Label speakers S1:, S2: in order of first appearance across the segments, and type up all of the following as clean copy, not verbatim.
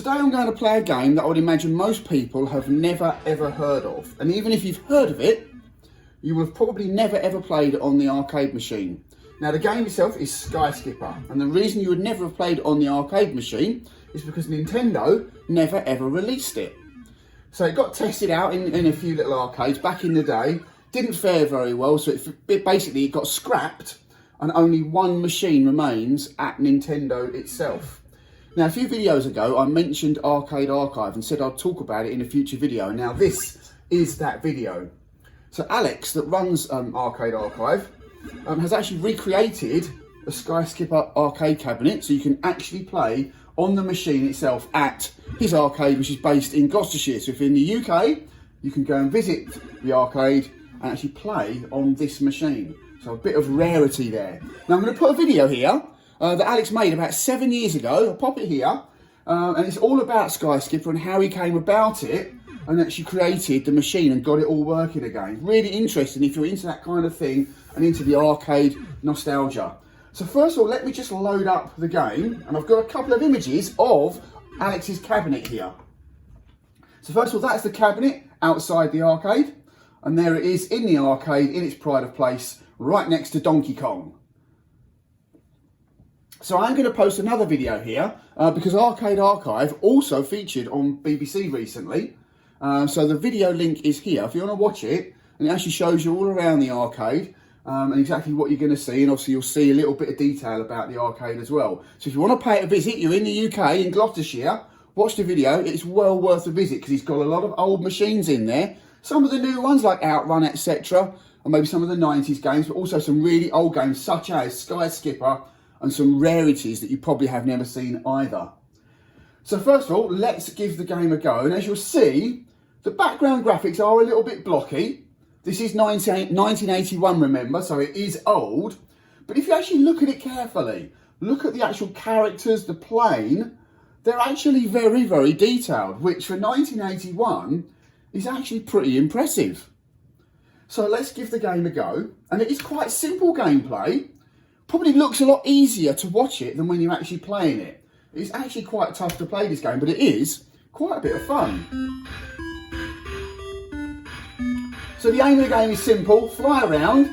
S1: Today I'm going to play a game that I would imagine most people have never ever heard of. And even if you've heard of it, you will have probably never ever played it on the arcade machine. Now the game itself is Sky Skipper, and the reason you would never have played it on the arcade machine is because Nintendo never ever released it. So it got tested out in a few little arcades back in the day, didn't fare very well, so it basically got scrapped and only one machine remains at Nintendo itself. Now, a few videos ago, I mentioned Arcade Archive and said I'd talk about it in a future video. Now, this is that video. So Alex, that runs Arcade Archive, has actually recreated a Sky Skipper arcade cabinet, so you can actually play on the machine itself at his arcade, which is based in Gloucestershire. So if you're in the UK, you can go and visit the arcade and actually play on this machine. So a bit of rarity there. Now, I'm going to put a video here that Alex made about 7 years ago. I'll pop it here, and it's all about Sky Skipper and how he came about it and actually created the machine and got it all working again. Really interesting if you're into that kind of thing and into the arcade nostalgia. So first of all, let me just load up the game, and I've got a couple of images of Alex's cabinet here. So first of all, that's the cabinet outside the arcade, and there it is in the arcade in its pride of place, right next to Donkey Kong. So I'm going to post another video here because Arcade Archive also featured on BBC recently. So the video link is here if you want to watch it, and it actually shows you all around the arcade and exactly what you're going to see, and obviously you'll see a little bit of detail about the arcade as well. So if you want to pay it a visit, you're in the UK, in Gloucestershire, watch the video. It's well worth a visit because he's got a lot of old machines in there. Some of the new ones like Outrun, etc., and maybe some of the 90s games, but also some really old games such as Sky Skipper, and some rarities that you probably have never seen either. So first of all, let's give the game a go. And as you'll see, the background graphics are a little bit blocky. This is 1981, remember, so it is old. But if you actually look at it carefully, look at the actual characters, the plane, they're actually very, very detailed, which for 1981 is actually pretty impressive. So let's give the game a go. And it is quite simple gameplay. Probably looks a lot easier to watch it than when you're actually playing it. It's actually quite tough to play this game, but it is quite a bit of fun. So the aim of the game is simple: fly around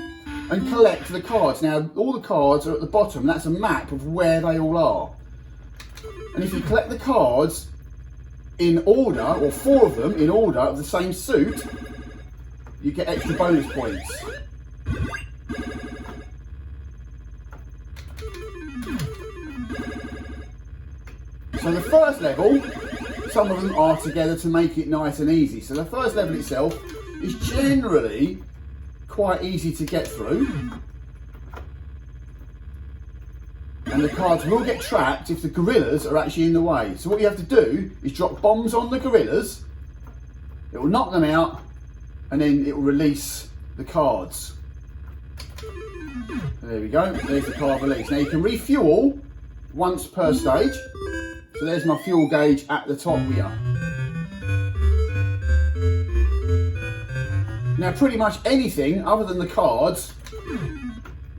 S1: and collect the cards. Now, all the cards are at the bottom. That's a map of where they all are. And if you collect the cards in order, or 4 of them in order of the same suit, you get extra bonus points. So the first level, some of them are together to make it nice and easy. So the first level itself is generally quite easy to get through. And the cards will get trapped if the gorillas are actually in the way. So what you have to do is drop bombs on the gorillas. It will knock them out, and then it will release the cards. There we go, there's the card release. Now you can refuel once per stage. So there's my fuel gauge at the top here. Now pretty much anything other than the cards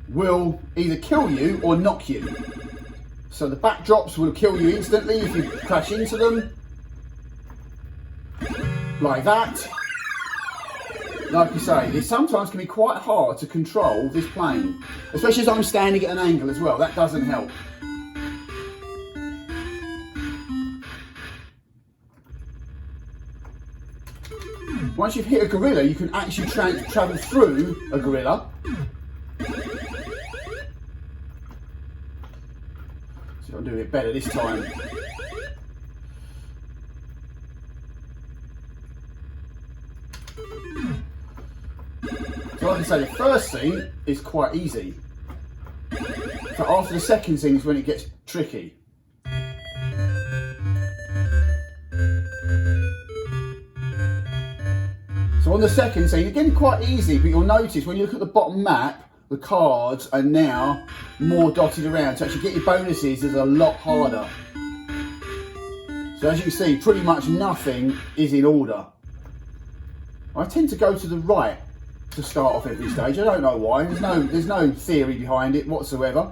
S1: will either kill you or knock you. So the backdrops will kill you instantly if you crash into them. Like that. Like I say, it sometimes can be quite hard to control this plane. Especially as I'm standing at an angle as well, that doesn't help. Once you've hit a gorilla, you can actually travel through a gorilla. See if I'm doing it better this time. So like I say, the first scene is quite easy. But after the second scene is when it gets tricky. So on the second scene, again quite easy, but you'll notice when you look at the bottom map, the cards are now more dotted around. To actually get your bonuses is a lot harder. So as you can see, pretty much nothing is in order. I tend to go to the right to start off every stage. I don't know why. There's no theory behind it whatsoever.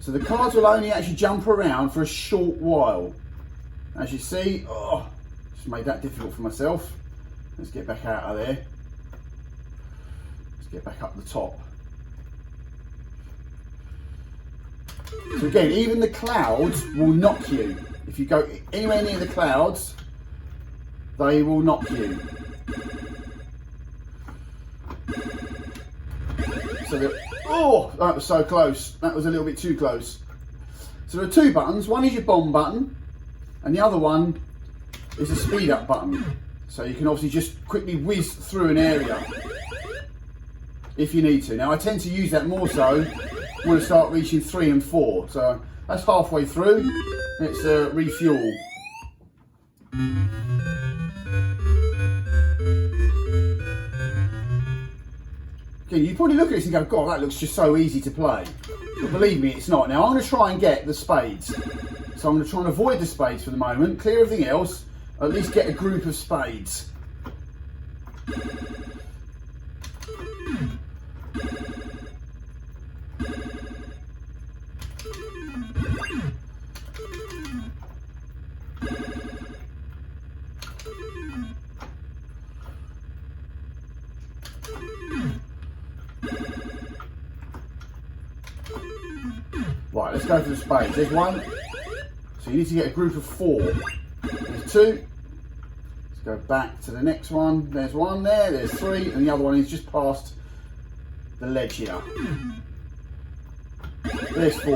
S1: So the cards will only actually jump around for a short while. As you see, just made that difficult for myself. Let's get back out of there. Let's get back up the top. So again, even the clouds will knock you. If you go anywhere near the clouds, they will knock you. So that was so close. That was a little bit too close. So there are two buttons. One is your bomb button, and the other one is a speed up button. So you can obviously just quickly whiz through an area if you need to. Now I tend to use that more so when I start reaching 3 and 4. So that's halfway through. Let's refuel. Again, you probably look at this and go, God, that looks just so easy to play. But believe me, it's not. Now I'm going to try and get the spades. So I'm going to try and avoid the spades for the moment, clear everything else, at least get a group of spades. Right, let's go for the spades. There's one. So you need to get a group of 4. There's 2. Let's go back to the next one. There's 1 there. There's 3. And the other one is just past the ledge here. There's 4.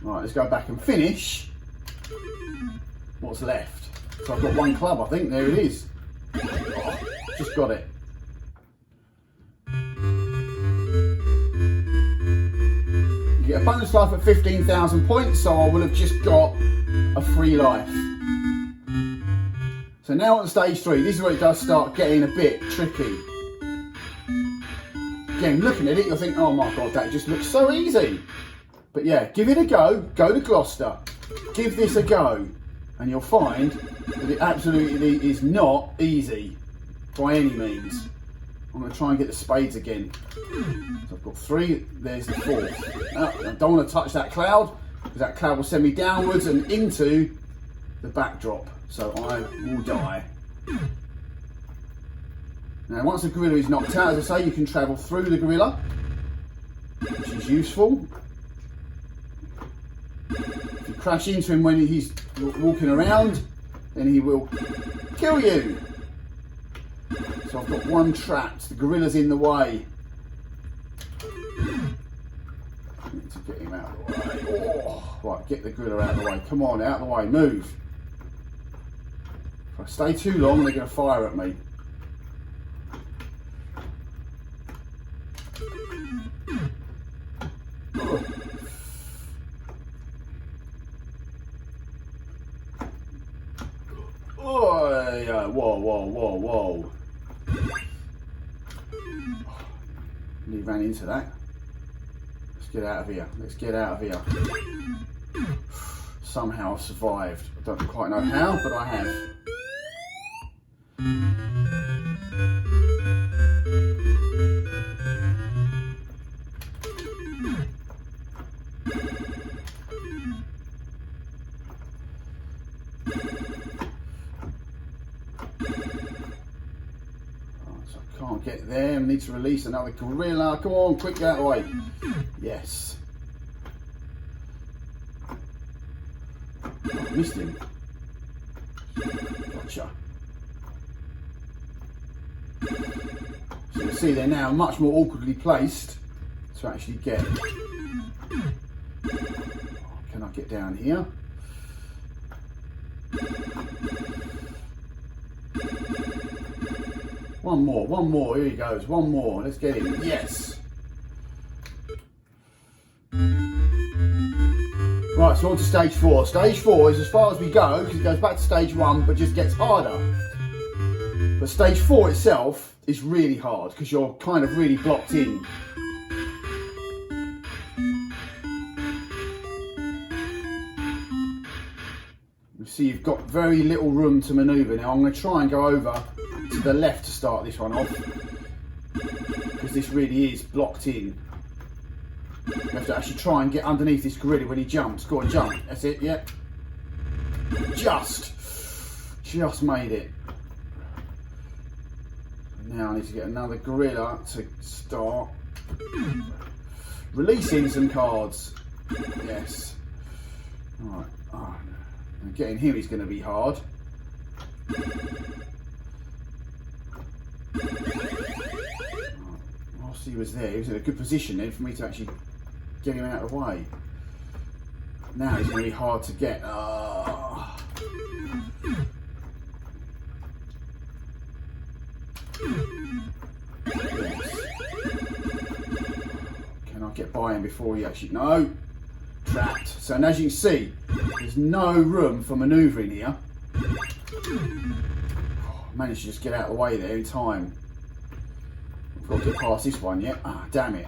S1: Right, let's go back and finish what's left. So I've got 1 club, I think. There it is. Oh, just got it. Get a bonus life at 15,000 points, so I will have just got a free life. So now on stage 3, this is where it does start getting a bit tricky. Again, looking at it, you'll think, oh my God, that just looks so easy. But yeah, give it a go. Go to Gloucester. Give this a go. And you'll find that it absolutely is not easy by any means. I'm going to try and get the spades again. So I've got 3, there's the 4th. I don't want to touch that cloud, because that cloud will send me downwards and into the backdrop. So I will die. Now once the gorilla is knocked out, as I say, you can travel through the gorilla, which is useful. If you crash into him when he's walking around, then he will kill you. So I've got 1 trapped, the gorilla's in the way. I need to get him out of the way. Oh, right, get the gorilla out of the way. Come on, out of the way, move. If I stay too long, they're going to fire at me. Oh, yeah. Whoa, whoa, whoa, whoa. Nearly ran into that. Let's get out of here. Let's get out of here. Somehow I've survived. I don't quite know how, but I have. Can't get there. I need to release another gorilla. Come on, quick, get out of the way. Yes. Oh, I missed him. Gotcha. So you'll see they're now much more awkwardly placed to actually get. Can I get down here? One more, here he goes, 1 more, let's get him, yes. Right, so on to stage 4. Stage 4 is as far as we go, because it goes back to stage 1, but just gets harder. But stage 4 itself is really hard, because you're kind of really blocked in. You see you've got very little room to manoeuvre. Now I'm going to try and go over to the left to start this one off, because this really is blocked in. You have to actually try and get underneath this gorilla when he jumps. Go on, jump. That's it, yep. Just made it. Now I need to get another gorilla to start releasing some cards. Yes. Alright. Oh, getting him is going to be hard. Whilst he was there, he was in a good position then for me to actually get him out of the way. Now he's going to be hard to get. Oh. Yes. Can I get by him before he actually... No! Trapped. So and as you can see, there's no room for manoeuvring here. Oh, managed to just get out of the way there in time. I've got to get past this one yet. Ah, damn it.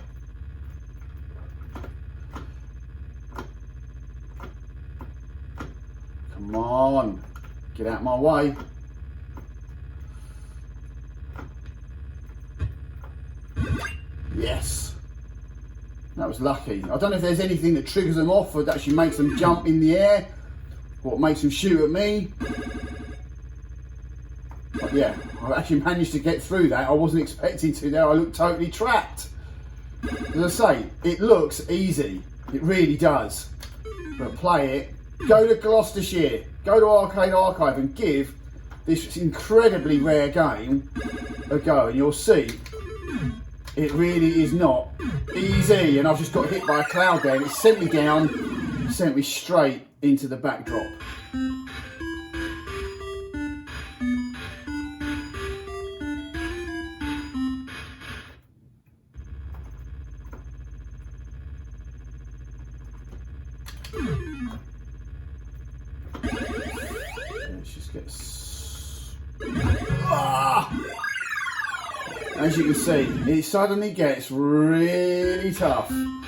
S1: Come on. Get out of my way. Yes. That was lucky. I don't know if there's anything that triggers them off or that actually makes them jump in the air or makes them shoot at me. But yeah, I actually managed to get through that. I wasn't expecting to there. I looked totally trapped. As I say, it looks easy. It really does. But play it. Go to Gloucestershire. Go to Arcade Archive and give this incredibly rare game a go. And you'll see it really is not easy. And I've just got hit by a cloud there and it sent me down, sent me straight into the backdrop. Let's just get... As you can see, it suddenly gets really tough. And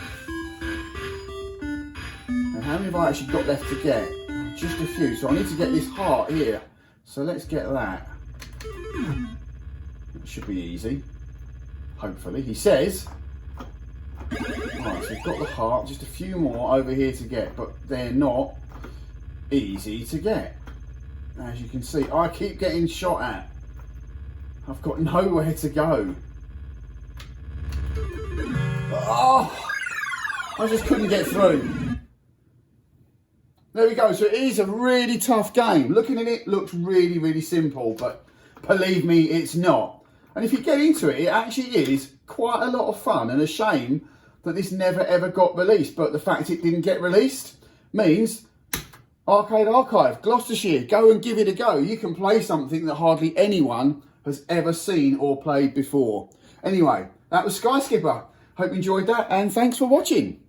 S1: how many have I actually got left to get? Just a few. So I need to get this heart here. So let's get that. That should be easy. Hopefully. He says. Right, so we've got the heart. Just a few more over here to get. But they're not easy to get. As you can see, I keep getting shot at. I've got nowhere to go. Oh, I just couldn't get through. There we go. So it is a really tough game. Looking at it looks really, really simple, but believe me, it's not. And if you get into it, it actually is quite a lot of fun, and a shame that this never ever got released. But the fact it didn't get released means Arcade Archive, Gloucestershire, go and give it a go. You can play something that hardly anyone has ever seen or played before. Anyway, that was Sky Skipper. Hope you enjoyed that, and thanks for watching.